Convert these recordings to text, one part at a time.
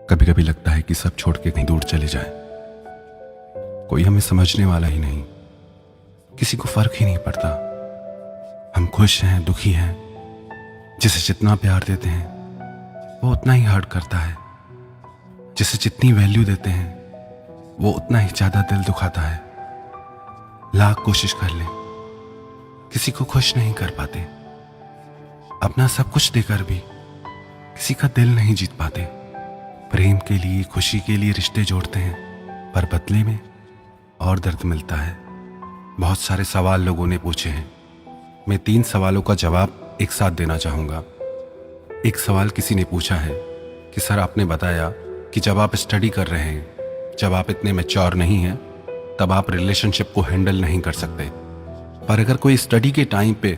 कभी कभी लगता है कि सब छोड़ के कहीं दूर चले जाए। कोई हमें समझने वाला ही नहीं, किसी को फर्क ही नहीं पड़ता। हम खुश हैं, दुखी हैं, जिसे जितना प्यार देते हैं वो उतना ही हर्ट करता है। जिसे जितनी वैल्यू देते हैं वो उतना ही ज्यादा दिल दुखाता है। लाख कोशिश कर ले, किसी को खुश नहीं कर पाते। अपना सब कुछ देकर भी किसी का दिल नहीं जीत पाते। प्रेम के लिए, खुशी के लिए रिश्ते जोड़ते हैं, पर बदले में और दर्द मिलता है। बहुत सारे सवाल लोगों ने पूछे हैं। मैं 3 सवालों का जवाब एक साथ देना चाहूँगा। एक सवाल किसी ने पूछा है कि सर, आपने बताया कि जब आप स्टडी कर रहे हैं, जब आप इतने मैच्योर नहीं हैं, तब आप रिलेशनशिप को हैंडल नहीं कर सकते। पर अगर कोई स्टडी के टाइम पे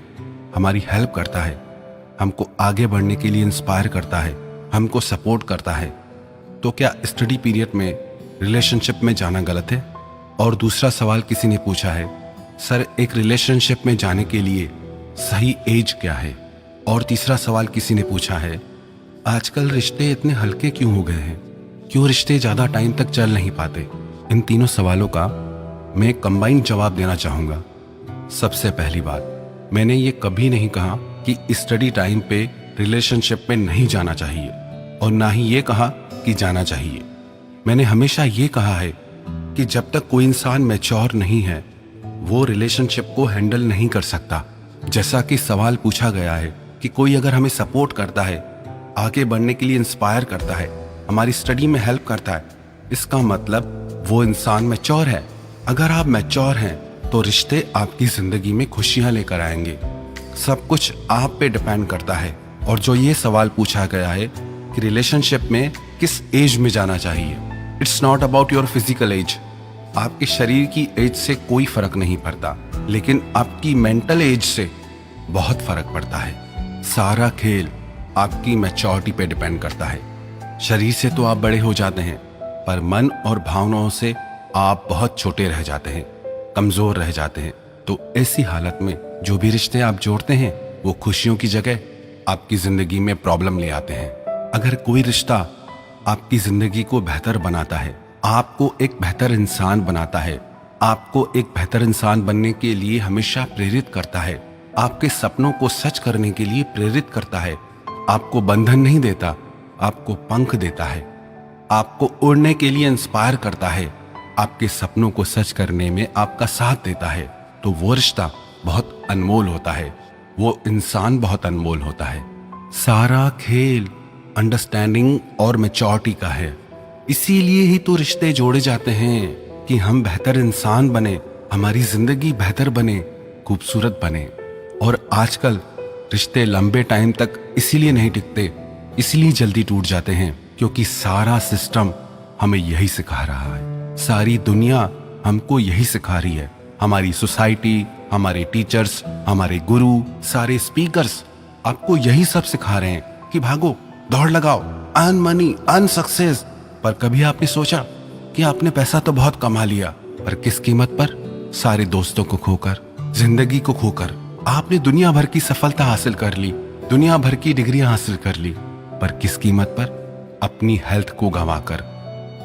हमारी हेल्प करता है, हमको आगे बढ़ने के लिए इंस्पायर करता है, हमको सपोर्ट करता है, तो क्या स्टडी पीरियड में रिलेशनशिप में जाना गलत है? और दूसरा सवाल किसी ने पूछा है, सर, एक रिलेशनशिप में जाने के लिए सही एज क्या है? और तीसरा सवाल किसी ने पूछा है, आजकल रिश्ते इतने हल्के क्यों हो गए हैं? क्यों रिश्ते ज़्यादा टाइम तक चल नहीं पाते? इन तीनों सवालों का मैं कंबाइंड जवाब देना चाहूँगा। सबसे पहली बात, मैंने ये कभी नहीं कहा कि स्टडी टाइम पे रिलेशनशिप में नहीं जाना चाहिए, और ना ही ये कहा कि जाना चाहिए। मैंने हमेशा ये कहा है कि जब तक कोई इंसान मैच्योर नहीं है, वो रिलेशनशिप को हैंडल नहीं कर सकता। जैसा कि सवाल पूछा गया है कि कोई अगर हमें सपोर्ट करता है, आगे बढ़ने के लिए इंस्पायर करता है, हमारी स्टडी में हेल्प करता है, इसका मतलब वो इंसान मैच्योर है। अगर आप मैच्योर हैं तो रिश्ते आपकी जिंदगी में खुशियां लेकर आएंगे। सब कुछ आप पे डिपेंड करता है। और जो ये सवाल पूछा गया है कि रिलेशनशिप में किस एज में जाना चाहिए, it's not about your physical age. आपके शरीर की एज से कोई फर्क नहीं पड़ता, लेकिन आपकी मेंटल एज से बहुत फर्क पड़ता है। सारा खेल आपकी मैच्योरिटी पे डिपेंड करता है। शरीर से तो आप बड़े हो जाते हैं, पर मन और भावनाओं से आप बहुत छोटे रह जाते हैं, कमजोर रह जाते हैं। तो ऐसी हालत में जो भी रिश्ते आप जोड़ते हैं वो खुशियों की जगह आपकी जिंदगी में प्रॉब्लम ले आते हैं। अगर कोई रिश्ता आपकी जिंदगी को बेहतर बनाता है, आपको एक बेहतर इंसान बनाता है, आपको एक बेहतर इंसान बनने के लिए हमेशा प्रेरित करता है, आपके सपनों को सच करने के लिए प्रेरित करता है, आपको बंधन नहीं देता, आपको पंख देता है, आपको उड़ने के लिए इंस्पायर करता है, आपके सपनों को सच करने में आपका साथ देता है, तो वो रिश्ता बहुत अनमोल होता है, वो इंसान बहुत अनमोल होता है। सारा खेल अंडरस्टैंडिंग और मैच्योरिटी का है। इसीलिए ही तो रिश्ते जोड़े जाते हैं कि हम बेहतर इंसान बने, हमारी जिंदगी बेहतर बने, खूबसूरत बने। और आजकल रिश्ते लंबे टाइम तक इसीलिए नहीं टिकते, इसीलिए जल्दी टूट जाते हैं, क्योंकि सारा सिस्टम हमें यही सिखा रहा है। सारी दुनिया हमको यही सिखा रही है। हमारी सोसाइटी, हमारे टीचर्स, हमारे गुरु, सारे स्पीकर्स आपको यही सब सिखा रहे हैं कि भागो, दौड़ लगाओ, अर्न मनी, अर्न सक्सेस। पर कभी आपने सोचा कि आपने पैसा तो बहुत कमा लिया, पर किस कीमत पर? सारे दोस्तों को खोकर, जिंदगी को खोकर। आपने दुनिया भर की सफलता हासिल कर ली, दुनिया भर की डिग्रियां हासिल कर ली, पर किस कीमत पर? अपनी हेल्थ को गंवाकर,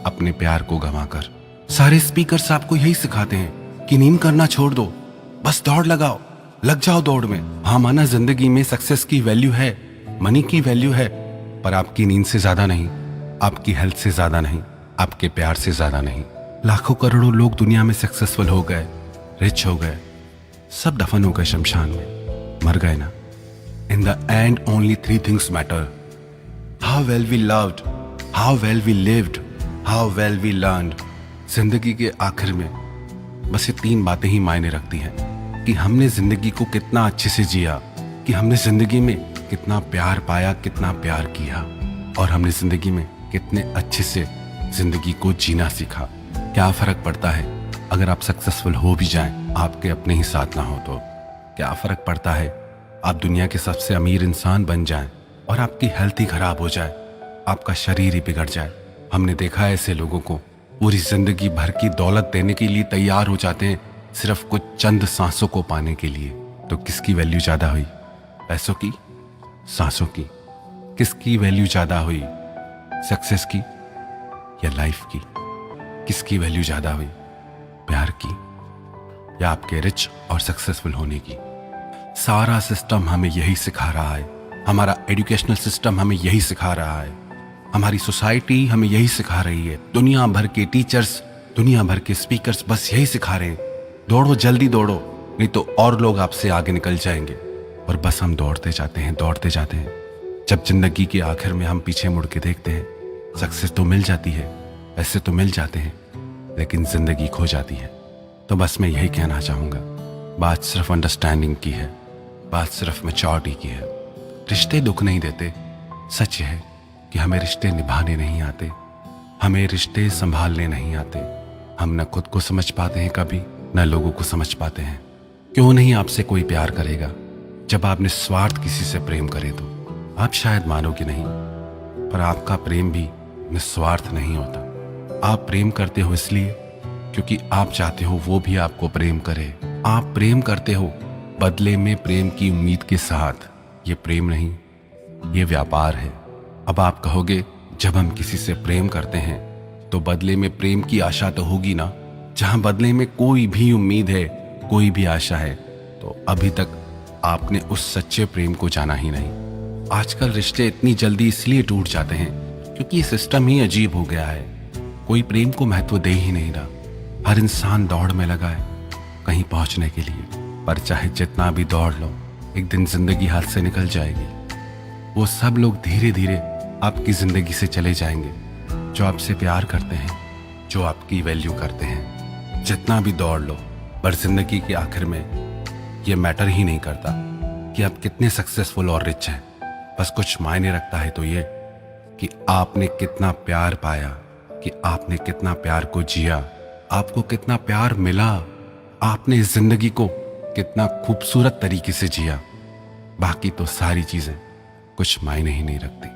अपने प्यार को गंवाकर। सारे स्पीकर्स आपको यही सिखाते हैं कि नींद करना छोड़ दो, बस दौड़ लगाओ, लग जाओ दौड़ में। हाँ, माना जिंदगी में सक्सेस की वैल्यू है, मनी की वैल्यू है, पर आपकी नींद से ज्यादा नहीं, आपकी हेल्थ से ज्यादा नहीं, आपके प्यार से ज्यादा नहीं। लाखों करोड़ों लोग दुनिया में सक्सेसफुल हो गए, रिच हो गए, सब दफन हो गए शमशान में, मर गए ना। In the end only 3 things matter: how well we loved, how well we lived, how well we learned. जिंदगी के आखिर में बस ये 3 बातें ही मायने रखती हैं कि हमने जिंदगी को कितना अच्छे से जिया, कि हमने जिंदगी में कितना प्यार पाया, कितना प्यार किया, और हमने जिंदगी में कितने अच्छे से जिंदगी को जीना सीखा। क्या फर्क पड़ता है अगर आप सक्सेसफुल हो भी जाएं, आपके अपने ही साथ ना हो तो? क्या फर्क पड़ता है आप दुनिया के सबसे अमीर इंसान बन जाएं और आपकी हेल्थ ही खराब हो जाए, आपका शरीर ही बिगड़ जाए? हमने देखा है ऐसे लोगों को पूरी जिंदगी भर की दौलत देने के लिए तैयार हो जाते हैं, सिर्फ कुछ चंद सांसों को पाने के लिए। तो किसकी वैल्यू ज्यादा हुई, पैसों की, सांसों की? किसकी वैल्यू ज्यादा हुई, सक्सेस की या लाइफ की? किसकी वैल्यू ज्यादा हुई, प्यार की या आपके रिच और सक्सेसफुल होने की? सारा सिस्टम हमें यही सिखा रहा है, हमारा एजुकेशनल सिस्टम हमें यही सिखा रहा है, हमारी सोसाइटी हमें यही सिखा रही है, दुनिया भर के टीचर्स, दुनिया भर के स्पीकर्स बस यही सिखा रहे हैं, दौड़ो जल्दी दौड़ो, नहीं तो और लोग आपसे आगे निकल जाएंगे। और बस हम दौड़ते जाते हैं, दौड़ते जाते हैं। जब जिंदगी के आखिर में हम पीछे मुड़ के देखते हैं, सक्सेस तो मिल जाती है, पैसे तो मिल जाते हैं, लेकिन जिंदगी खो जाती है। तो बस मैं यही कहना चाहूँगा, बात सिर्फ अंडरस्टैंडिंग की है, बात सिर्फ मैच्योरिटी की है। रिश्ते दुख नहीं देते, सच है कि हमें रिश्ते निभाने नहीं आते, हमें रिश्ते संभालने नहीं आते। हम न खुद को समझ पाते हैं कभी, न लोगों को समझ पाते हैं। क्यों नहीं आपसे कोई प्यार करेगा? जब आप निस्वार्थ किसी से प्रेम करें तो आप शायद मानोगे नहीं, पर आपका प्रेम भी निस्वार्थ नहीं होता। आप प्रेम करते हो इसलिए क्योंकि आप चाहते हो वो भी आपको प्रेम करे। आप प्रेम करते हो बदले में प्रेम की उम्मीद के साथ। ये प्रेम नहीं, ये व्यापार है। अब आप कहोगे, जब हम किसी से प्रेम करते हैं तो बदले में प्रेम की आशा तो होगी ना। जहां बदले में कोई भी उम्मीद है, कोई भी आशा है, तो अभी तक आपने उस सच्चे प्रेम को जाना ही नहीं। आजकल रिश्ते इतनी जल्दी इसलिए टूट जाते हैं क्योंकि ये सिस्टम ही अजीब हो गया है। कोई प्रेम को महत्व दे ही नहीं रहा। हर इंसान दौड़ में लगा है कहीं पहुंचने के लिए, पर चाहे जितना भी दौड़ लो, एक दिन जिंदगी हाथ से निकल जाएगी। वो सब लोग धीरे धीरे आपकी जिंदगी से चले जाएंगे जो आपसे प्यार करते हैं, जो आपकी वैल्यू करते हैं। जितना भी दौड़ लो, पर जिंदगी के आखिर में ये मैटर ही नहीं करता कि आप कितने सक्सेसफुल और रिच हैं। बस कुछ मायने रखता है तो ये कि आपने कितना प्यार पाया, कि आपने कितना प्यार को जिया, आपको कितना प्यार मिला, आपने इस जिंदगी को कितना खूबसूरत तरीके से जिया। बाकी तो सारी चीजें कुछ मायने ही नहीं रखती।